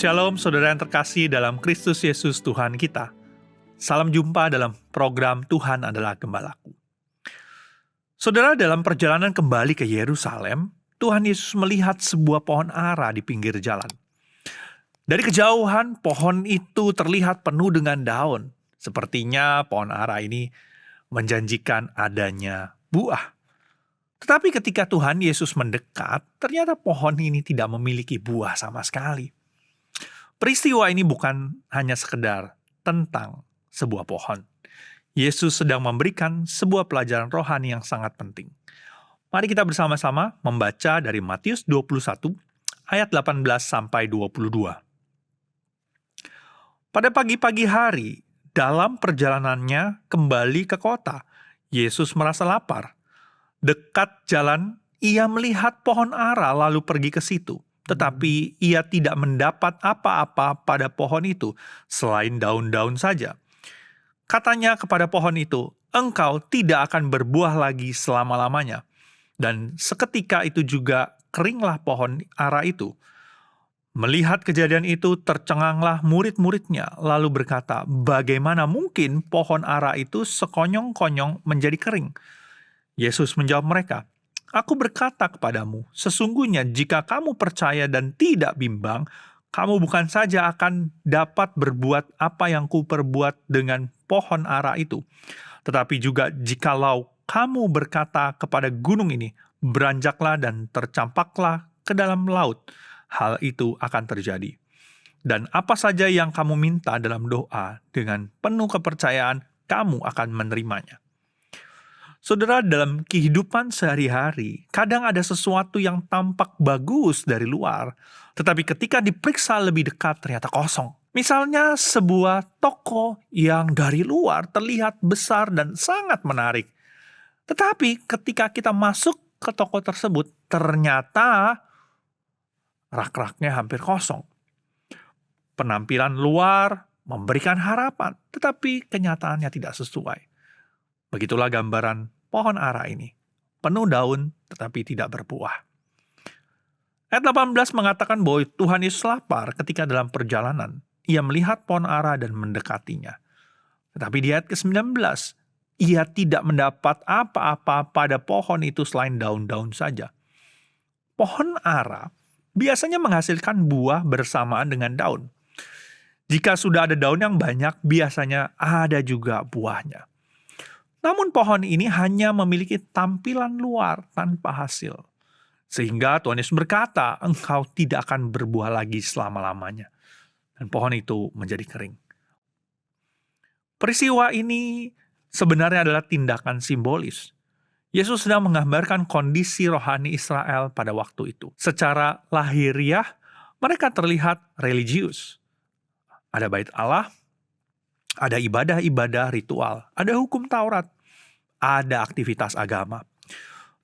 Shalom saudara yang terkasih dalam Kristus Yesus Tuhan kita. Salam jumpa dalam program Tuhan adalah Gembalaku. Saudara, dalam perjalanan kembali ke Yerusalem, Tuhan Yesus melihat sebuah pohon ara di pinggir jalan. Dari kejauhan, pohon itu terlihat penuh dengan daun. Sepertinya pohon ara ini menjanjikan adanya buah. Tetapi ketika Tuhan Yesus mendekat, ternyata pohon ini tidak memiliki buah sama sekali. Peristiwa ini bukan hanya sekedar tentang sebuah pohon. Yesus sedang memberikan sebuah pelajaran rohani yang sangat penting. Mari kita bersama-sama membaca dari Matius 21 ayat 18 sampai 22. Pada pagi-pagi hari, dalam perjalanannya kembali ke kota, Yesus merasa lapar. Dekat jalan, ia melihat pohon ara lalu pergi ke situ. Tetapi ia tidak mendapat apa-apa pada pohon itu selain daun-daun saja. Katanya kepada pohon itu, "Engkau tidak akan berbuah lagi selama-lamanya." Dan seketika itu juga keringlah pohon ara itu. Melihat kejadian itu, tercenganglah murid-muridnya, lalu berkata, "Bagaimana mungkin pohon ara itu sekonyong-konyong menjadi kering?" Yesus menjawab mereka, "Aku berkata kepadamu, sesungguhnya jika kamu percaya dan tidak bimbang, kamu bukan saja akan dapat berbuat apa yang kuperbuat dengan pohon ara itu, tetapi juga jikalau kamu berkata kepada gunung ini, beranjaklah dan tercampaklah ke dalam laut, hal itu akan terjadi. Dan apa saja yang kamu minta dalam doa, dengan penuh kepercayaan, kamu akan menerimanya." Saudara, dalam kehidupan sehari-hari, kadang ada sesuatu yang tampak bagus dari luar, tetapi ketika diperiksa lebih dekat ternyata kosong. Misalnya sebuah toko yang dari luar terlihat besar dan sangat menarik. Tetapi ketika kita masuk ke toko tersebut, ternyata rak-raknya hampir kosong. Penampilan luar memberikan harapan, tetapi kenyataannya tidak sesuai. Begitulah gambaran pohon ara ini, penuh daun tetapi tidak berbuah. Ayat 18 mengatakan bahwa Tuhan Yesus lapar ketika dalam perjalanan. Ia melihat pohon ara dan mendekatinya. Tetapi di ayat ke-19, ia tidak mendapat apa-apa pada pohon itu selain daun-daun saja. Pohon ara biasanya menghasilkan buah bersamaan dengan daun. Jika sudah ada daun yang banyak, biasanya ada juga buahnya. Namun pohon ini hanya memiliki tampilan luar tanpa hasil. Sehingga Tuhan Yesus berkata, "Engkau tidak akan berbuah lagi selama-lamanya." Dan pohon itu menjadi kering. Peristiwa ini sebenarnya adalah tindakan simbolis. Yesus sedang menggambarkan kondisi rohani Israel pada waktu itu. Secara lahiriah, mereka terlihat religius. Ada bait Allah, ada ibadah-ibadah ritual, ada hukum Taurat, ada aktivitas agama.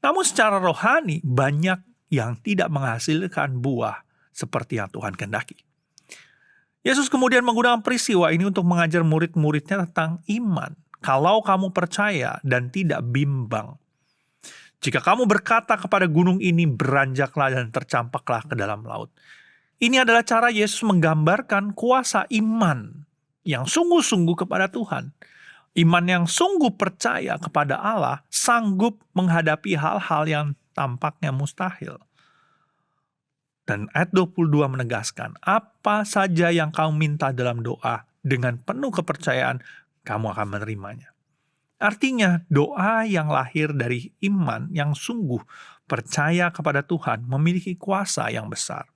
Namun secara rohani banyak yang tidak menghasilkan buah seperti yang Tuhan kehendaki. Yesus kemudian menggunakan peristiwa ini untuk mengajar murid-muridnya tentang iman. Kalau kamu percaya dan tidak bimbang. Jika kamu berkata kepada gunung ini, beranjaklah dan tercampaklah ke dalam laut. Ini adalah cara Yesus menggambarkan kuasa iman yang sungguh-sungguh kepada Tuhan. Iman yang sungguh percaya kepada Allah sanggup menghadapi hal-hal yang tampaknya mustahil. Dan ayat 22 menegaskan, apa saja yang kamu minta dalam doa, dengan penuh kepercayaan, kamu akan menerimanya. Artinya, doa yang lahir dari iman yang sungguh percaya kepada Tuhan memiliki kuasa yang besar.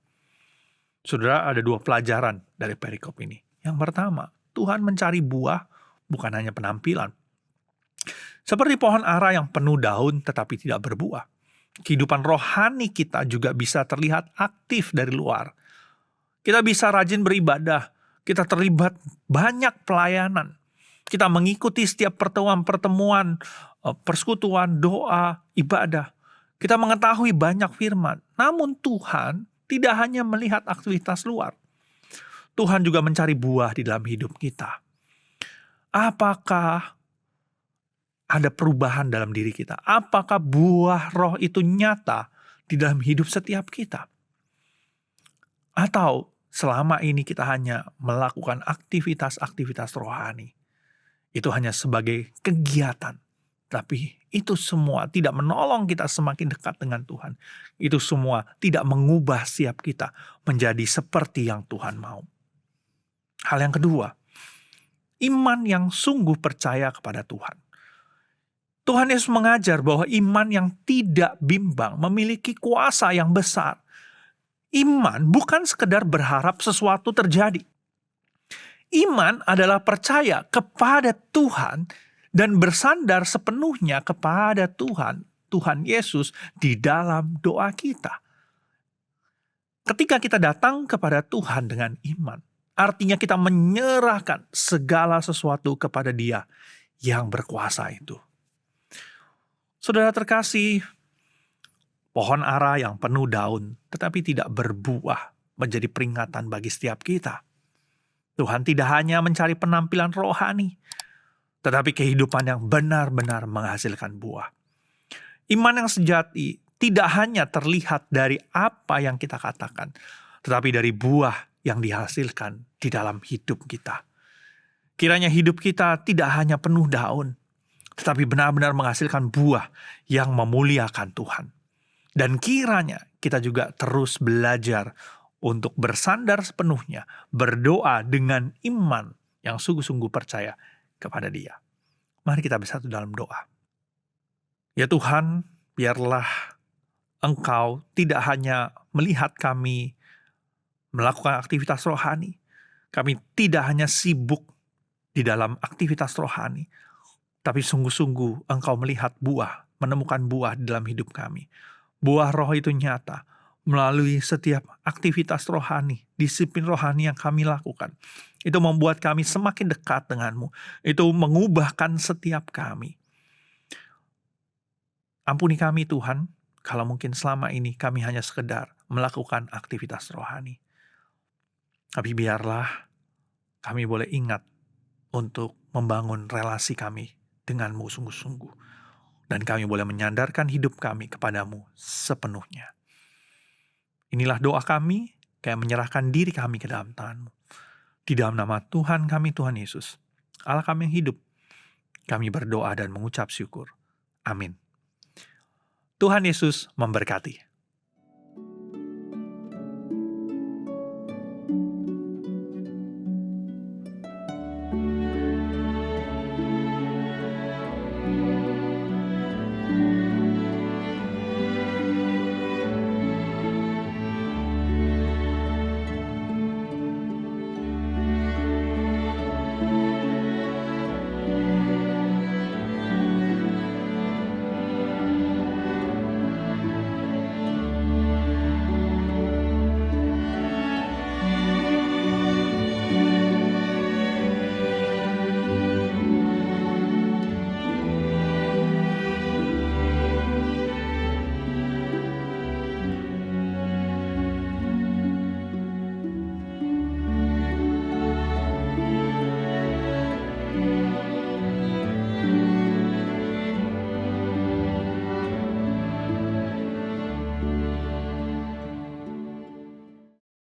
Saudara, ada dua pelajaran dari perikop ini. Yang pertama, Tuhan mencari buah, bukan hanya penampilan. Seperti pohon ara yang penuh daun tetapi tidak berbuah. Kehidupan rohani kita juga bisa terlihat aktif dari luar. Kita bisa rajin beribadah, kita terlibat banyak pelayanan. Kita mengikuti setiap pertemuan-pertemuan, persekutuan, doa, ibadah. Kita mengetahui banyak firman. Namun Tuhan tidak hanya melihat aktivitas luar. Tuhan juga mencari buah di dalam hidup kita. Apakah ada perubahan dalam diri kita? Apakah buah roh itu nyata di dalam hidup setiap kita? Atau selama ini kita hanya melakukan aktivitas-aktivitas rohani. Itu hanya sebagai kegiatan. Tapi itu semua tidak menolong kita semakin dekat dengan Tuhan. Itu semua tidak mengubah setiap kita menjadi seperti yang Tuhan mau. Hal yang kedua, iman yang sungguh percaya kepada Tuhan. Tuhan Yesus mengajar bahwa iman yang tidak bimbang memiliki kuasa yang besar. Iman bukan sekedar berharap sesuatu terjadi. Iman adalah percaya kepada Tuhan dan bersandar sepenuhnya kepada Tuhan Yesus di dalam doa kita. Ketika kita datang kepada Tuhan dengan iman, artinya kita menyerahkan segala sesuatu kepada Dia yang berkuasa itu. Saudara terkasih, pohon ara yang penuh daun tetapi tidak berbuah menjadi peringatan bagi setiap kita. Tuhan tidak hanya mencari penampilan rohani, tetapi kehidupan yang benar-benar menghasilkan buah. Iman yang sejati tidak hanya terlihat dari apa yang kita katakan, tetapi dari buah yang dihasilkan di dalam hidup kita. Kiranya hidup kita tidak hanya penuh daun, tetapi benar-benar menghasilkan buah yang memuliakan Tuhan. Dan kiranya kita juga terus belajar untuk bersandar sepenuhnya, berdoa dengan iman yang sungguh-sungguh percaya kepada Dia. Mari kita bersatu dalam doa. Ya Tuhan, biarlah Engkau tidak hanya melihat kami melakukan aktivitas rohani. Kami tidak hanya sibuk di dalam aktivitas rohani, tapi sungguh-sungguh Engkau melihat buah, menemukan buah di dalam hidup kami. Buah roh itu nyata melalui setiap aktivitas rohani, disiplin rohani yang kami lakukan. Itu membuat kami semakin dekat dengan-Mu. Itu mengubahkan setiap kami. Ampuni kami Tuhan, kalau mungkin selama ini kami hanya sekedar melakukan aktivitas rohani. Tapi biarlah kami boleh ingat untuk membangun relasi kami dengan-Mu sungguh-sungguh. Dan kami boleh menyandarkan hidup kami kepadamu sepenuhnya. Inilah doa kami, kayak menyerahkan diri kami ke dalam tangan-Mu. Di dalam nama Tuhan kami, Tuhan Yesus, Allah kami yang hidup, kami berdoa dan mengucap syukur. Amin. Tuhan Yesus memberkati.